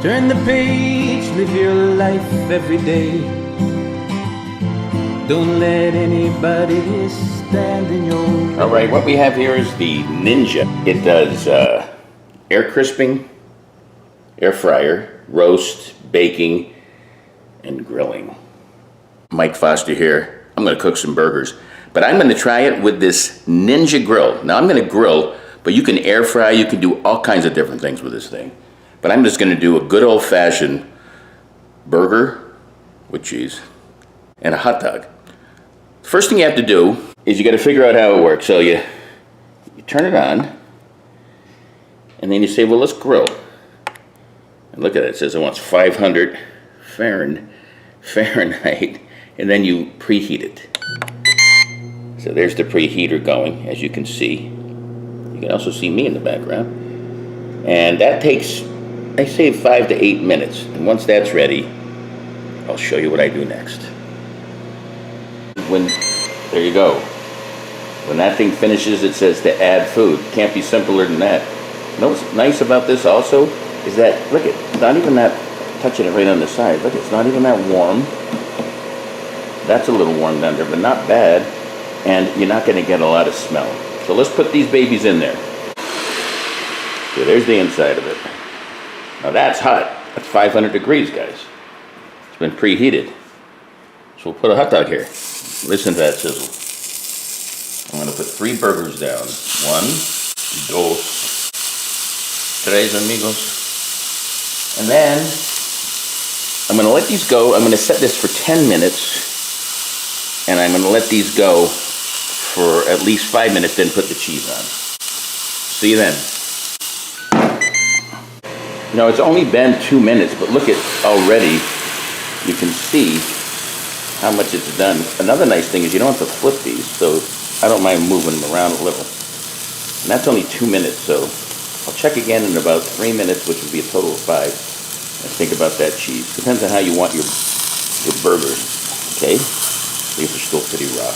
Turn the page, live your life every day. Don't let anybody stand in your way. All right, what we have here is the Ninja. It does air crisping, air fryer, roast, baking, and grilling. Mike Foster here. I'm gonna cook some burgers, but I'm gonna try it with this Ninja grill. Now I'm gonna grill, but you can air fry, you can do all kinds of different things with this thing. But I'm just gonna do a good old-fashioned burger with cheese and a hot dog. First thing you have to do is you gotta figure out how it works. So you turn it on, and then you say, well, let's grill. And look at it, it says it wants 500 Fahrenheit, and then you preheat it. So there's the preheater going, as you can see. You can also see me in the background. And that takes, I say, 5 to 8 minutes. And once that's ready, I'll show you what I do next. There you go. When that thing finishes, it says to add food. Can't be simpler than that. You know what's nice about this also is that, look, it's not even that, touching it right on the side. Look, it's not even that warm. That's a little warm down there, but not bad. And you're not going to get a lot of smell. So let's put these babies in there. So there's the inside of it. Now that's hot. That's 500 degrees, guys. It's been preheated. So we'll put a hot dog here. Listen to that sizzle. I'm going to put 3 burgers down. 1, 2, 3 amigos. And then I'm going to let these go. I'm going to set this for 10 minutes. And I'm going to let these go for at least 5 minutes, then put the cheese on. See you then. You know, it's only been 2 minutes, but look at already, you can see how much it's done. Another nice thing is you don't have to flip these, so I don't mind moving them around a little. And that's only 2 minutes, so I'll check again in about 3 minutes, which would be a total of 5. And think about that cheese. Depends on how you want your burger, okay? These are still pretty raw.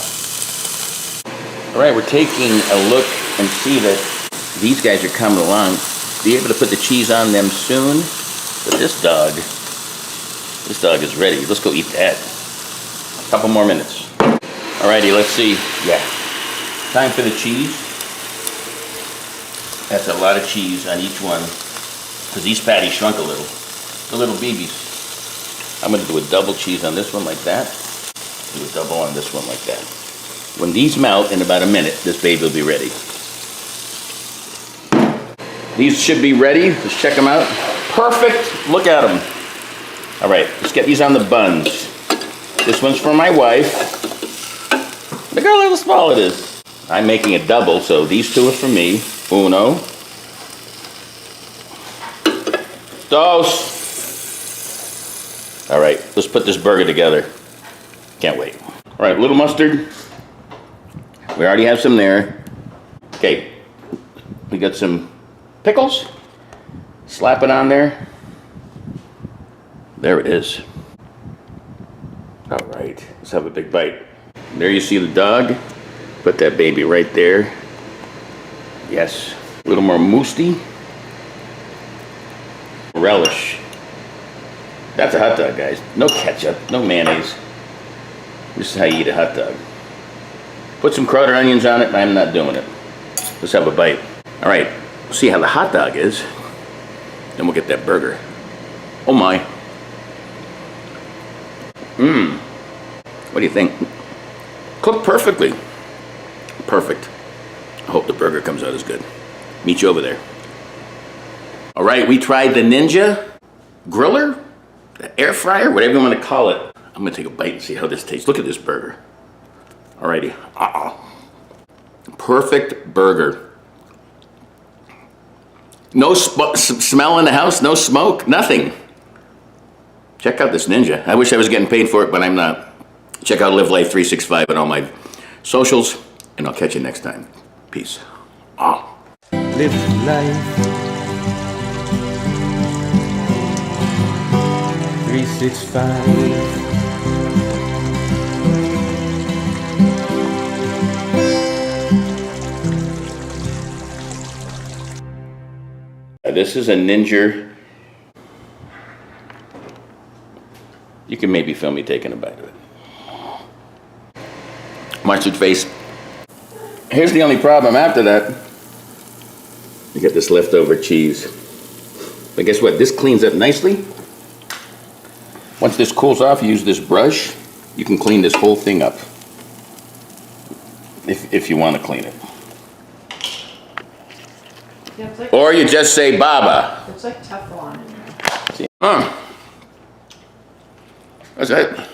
All right, we're taking a look and see that these guys are coming along. Be able to put the cheese on them soon. But this dog is ready. Let's go eat that. A couple more minutes. Alrighty, let's see. Yeah, time for the cheese. That's a lot of cheese on each one, because these patties shrunk a little. The little BBs. I'm gonna do a double cheese on this one like that. Do a double on this one like that. When these melt in about a minute, this baby will be ready. These should be ready. Let's check them out. Perfect. Look at them. All right, let's get these on the buns. This one's for my wife. Look how little small it is. I'm making a double, so these 2 are for me. 1, 2. All right, let's put this burger together. Can't wait. All right, a little mustard. We already have some there. Okay, we got some pickles. Slap it on there. There it is. All right, let's have a big bite. There you see the dog. Put that baby right there. Yes, a little more moosty. Relish. That's a hot dog, guys. No ketchup, no mayonnaise. This is how you eat a hot dog. Put some crowder onions on it, I'm not doing it. Let's have a bite. All right, we'll see how the hot dog is. Then we'll get that burger. Oh my. What do you think? Cooked perfectly. Perfect. I hope the burger comes out as good. Meet you over there. All right, we tried the Ninja griller, the air fryer, whatever you want to call it. I'm gonna take a bite and see how this tastes. Look at this burger. Alrighty. Perfect burger. No smell in the house, no smoke, nothing. Check out this Ninja. I wish I was getting paid for it, but I'm not. Check out Live Life 365 on all my socials, and I'll catch you next time. Peace. Live life 365. This is a Ninja You can maybe film me taking a bite of it. Mustard face. Here's the only problem after that. You get this leftover cheese. But guess what? This cleans up nicely. Once this cools off, you use this brush. You can clean this whole thing up. If you want to clean it. Yeah, it's like, Or you just say Baba. it's like Teflon in there. See? That's it.